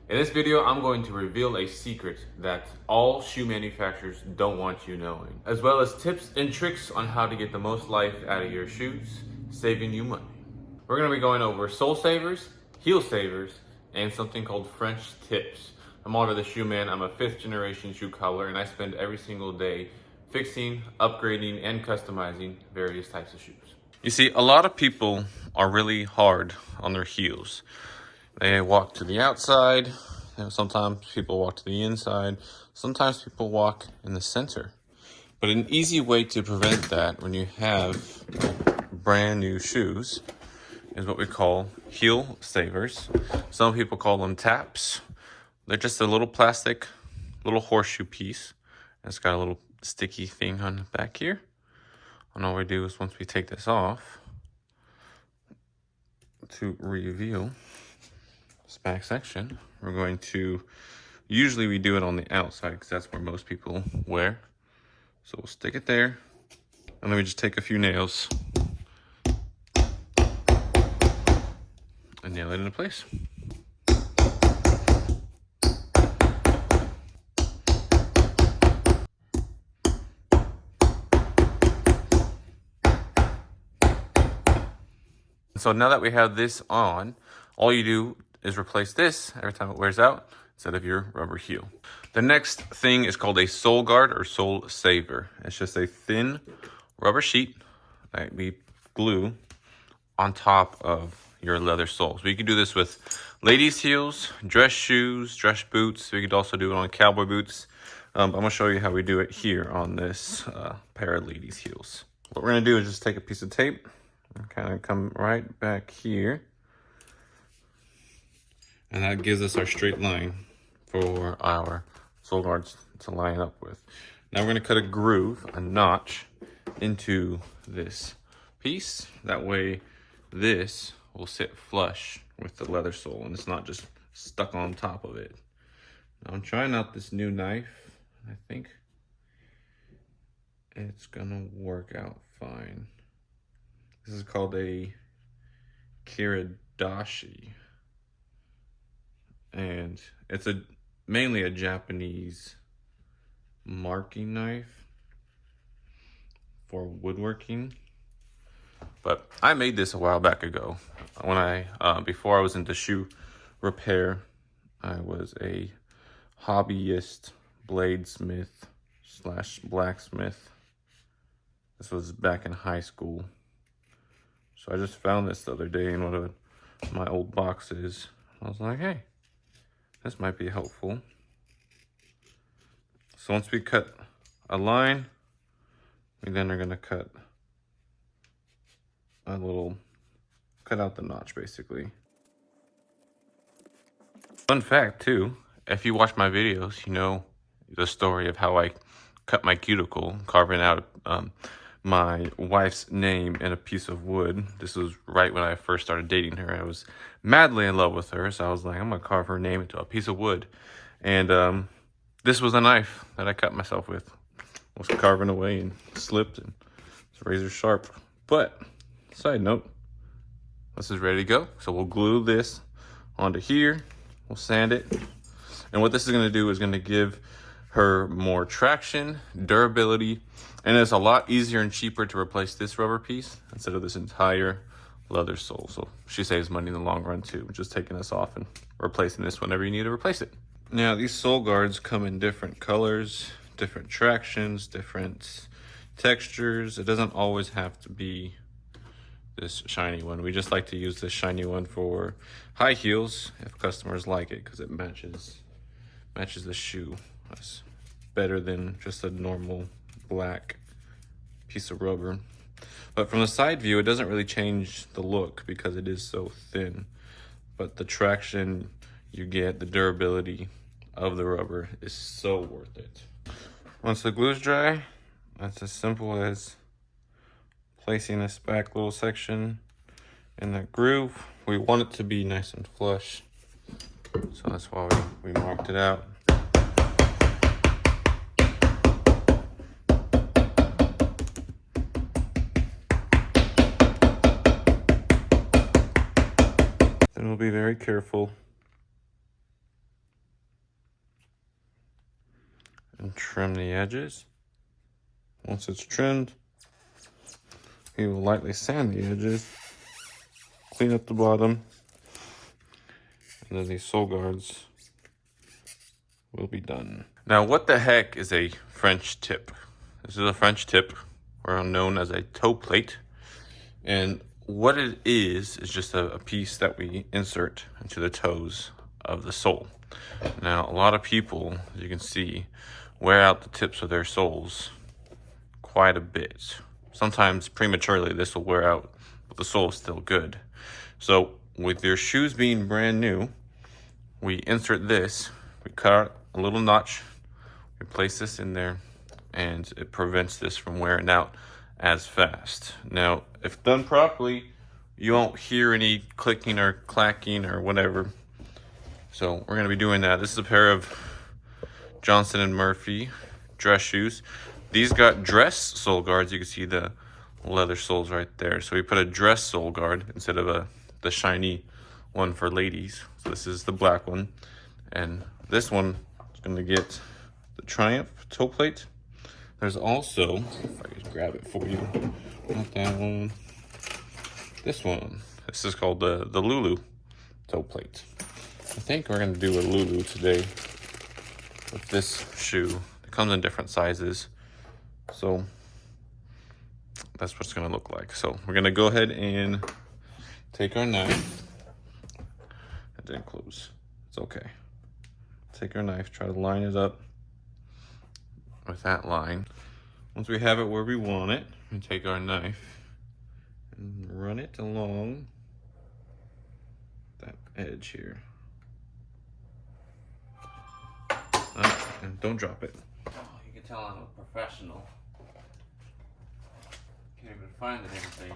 In this video, I'm going to reveal a secret that all shoe manufacturers don't want you knowing, as well as tips and tricks on how to get the most life out of your shoes, saving you money. We're going to be going over sole savers, heel savers, and something called French tips. I'm Oliver the Shoe Man. I'm a 5th generation shoe cobbler, and I spend every single day fixing, upgrading, and customizing various types of shoes. You see, a lot of people are really hard on their heels. They walk to the outside. Sometimes people walk to the inside. Sometimes people walk in the center. But an easy way to prevent that when you have brand new shoes is what we call heel savers. Some people call them taps. They're just a little plastic, little horseshoe piece. It's got a little sticky thing on the back here. And all we do is once we take this off to reveal this back section, we're going to, usually we do it on the outside because that's where most people wear. So we'll stick it there, and then we just take a few nails and nail it into place. So now that we have this on, all you do is replace this every time it wears out instead of your rubber heel. The next thing is called a sole guard or sole saver. It's just a thin rubber sheet that we glue on top of your leather soles. We can do this with ladies' heels, dress shoes, dress boots. We could also do it on cowboy boots. I'm going to show you how we do it here on this pair of ladies' heels. What we're going to do is just take a piece of tape and kind of come right back here. And that gives us our straight line for our sole guards to line up with. Now we're going to cut a groove, a notch, into this piece. That way this will sit flush with the leather sole and it's not just stuck on top of it. Now I'm trying out this new knife. I think it's going to work out fine. This is called a Kiridashi. And it's mainly a Japanese marking knife for woodworking. But I made this a while back ago. When before I was into shoe repair, I was a hobbyist bladesmith / blacksmith. This was back in high school. So I just found this the other day in one of my old boxes. I was like, hey, this might be helpful. So once we cut a line, we then are going to cut out the notch basically. Fun fact too, if you watch my videos, you know the story of how I cut my cuticle, carving out my wife's name in a piece of wood. This was right when I first started dating her. I was madly in love with her, so I was like, I'm gonna carve her name into a piece of wood. And this was a knife that I cut myself with. I was carving away and slipped, and it's razor sharp. But side note, this is ready to go. So we'll glue this onto here. We'll sand it, and what this is gonna do is gonna give her more traction, durability, and it's a lot easier and cheaper to replace this rubber piece instead of this entire leather sole. So she saves money in the long run too, just taking this off and replacing this whenever you need to replace it. Now these sole guards come in different colors, different tractions, different textures. It doesn't always have to be this shiny one. We just like to use this shiny one for high heels if customers like it because it matches the shoe. That's better than just a normal black piece of rubber. But from the side view, it doesn't really change the look because it is so thin. But the traction you get, the durability of the rubber is so worth it. Once the glue is dry, that's as simple as placing this back little section in that groove. We want it to be nice and flush, so that's why we marked it out. Then we'll be very careful and trim the edges. Once it's trimmed, we will lightly sand the edges, clean up the bottom, and then these sole guards will be done. Now, what the heck is a French tip? This is a French tip, or known as a toe plate. And what it is just a piece that we insert into the toes of the sole. Now, a lot of people, as you can see, wear out the tips of their soles quite a bit. Sometimes prematurely this will wear out, but the sole is still good. So with your shoes being brand new, we insert this, we cut out a little notch, we place this in there, and it prevents this from wearing out as fast. Now, if done properly, you won't hear any clicking or clacking or whatever. So we're gonna be doing that. This is a pair of Johnston & Murphy dress shoes. These got dress sole guards. You can see the leather soles right there. So we put a dress sole guard instead of the shiny one for ladies. So this is the black one. And this one is gonna get the Triumph toe plate. There's also, if I could grab it for you, not that one, this one. This is called the Lulu toe plate. I think we're gonna do a Lulu today with this shoe. It comes in different sizes, so that's what it's gonna look like. So we're gonna go ahead and take our knife. It didn't close. It's okay. Take our knife, try to line it up with that line. Once we have it where we want it, we take our knife and run it along that edge here. And don't drop it. Oh, you can tell I'm a professional. Can't even find anything.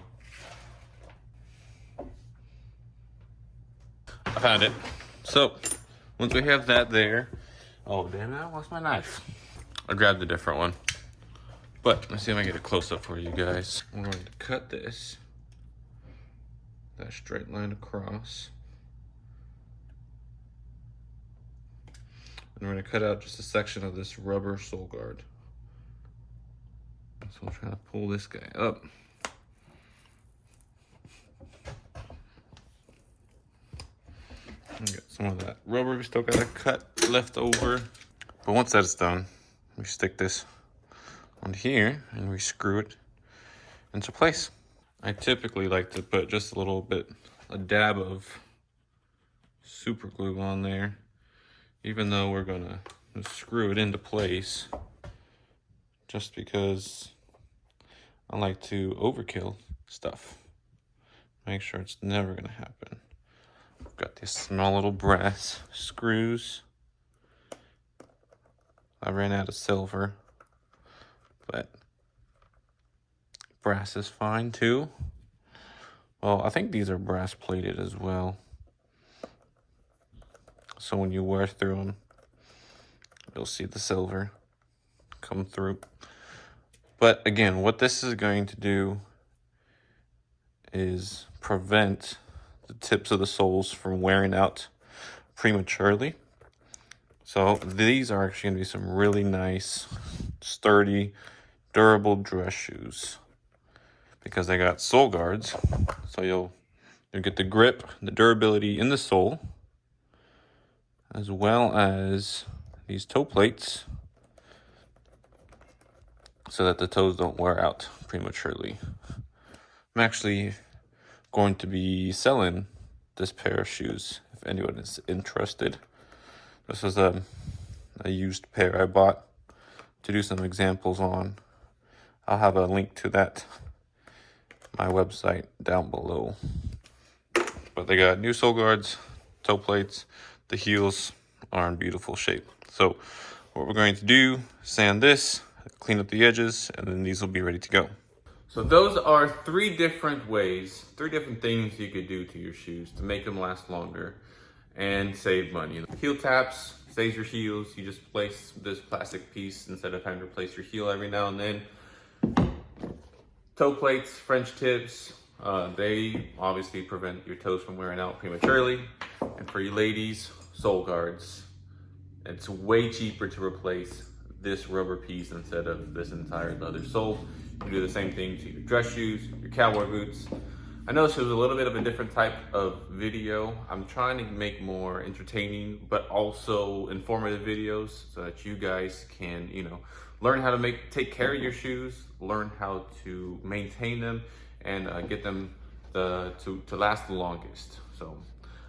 I found it. So, once we have that there, oh damn it, I lost my knife. I grabbed a different one. But let's see if I can get a close up for you guys. I'm going to cut this, that straight line across. And we're going to cut out just a section of this rubber sole guard. So I'm trying to pull this guy up. Get some of that rubber we still got to cut left over. But once that's done, we stick this on here and we screw it into place. I typically like to put just a little bit, a dab of super glue on there, even though we're gonna screw it into place, just because I like to overkill stuff. Make sure it's never gonna happen. I've got these small little brass screws. I ran out of silver, but brass is fine too. Well, I think these are brass plated as well. So when you wear through them, you'll see the silver come through. But again, what this is going to do is prevent the tips of the soles from wearing out prematurely. So these are actually going to be some really nice, sturdy, durable dress shoes because they got sole guards. So you'll get the grip, the durability in the sole, as well as these toe plates so that the toes don't wear out prematurely. I'm actually going to be selling this pair of shoes if anyone is interested. This is a used pair I bought to do some examples on. I'll have a link to that, my website, down below. But they got new sole guards, toe plates, the heels are in beautiful shape. So what we're going to do, sand this, clean up the edges, and then these will be ready to go. So those are 3 different ways, 3 different things you could do to your shoes to make them last longer and save money. Heel taps saves your heels. You just place this plastic piece instead of having to replace your heel every now and then. Toe plates, French tips, they obviously prevent your toes from wearing out prematurely. And for you ladies, sole guards. It's way cheaper to replace this rubber piece instead of this entire leather sole. You do the same thing to your dress shoes, your cowboy boots. I know this was a little bit of a different type of video. I'm trying to make more entertaining but also informative videos so that you guys can, learn how to take care of your shoes, learn how to maintain them, and get them to last the longest. So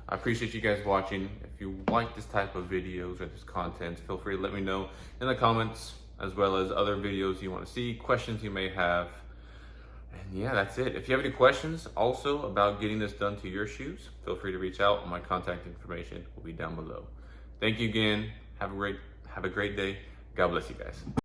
I appreciate you guys watching. If you like this type of videos or this content, feel free to let me know in the comments, as well as other videos you want to see, questions you may have. And yeah, that's it. If you have any questions also about getting this done to your shoes, feel free to reach out. My contact information will be down below. Thank you again. Have a great day. God bless you guys.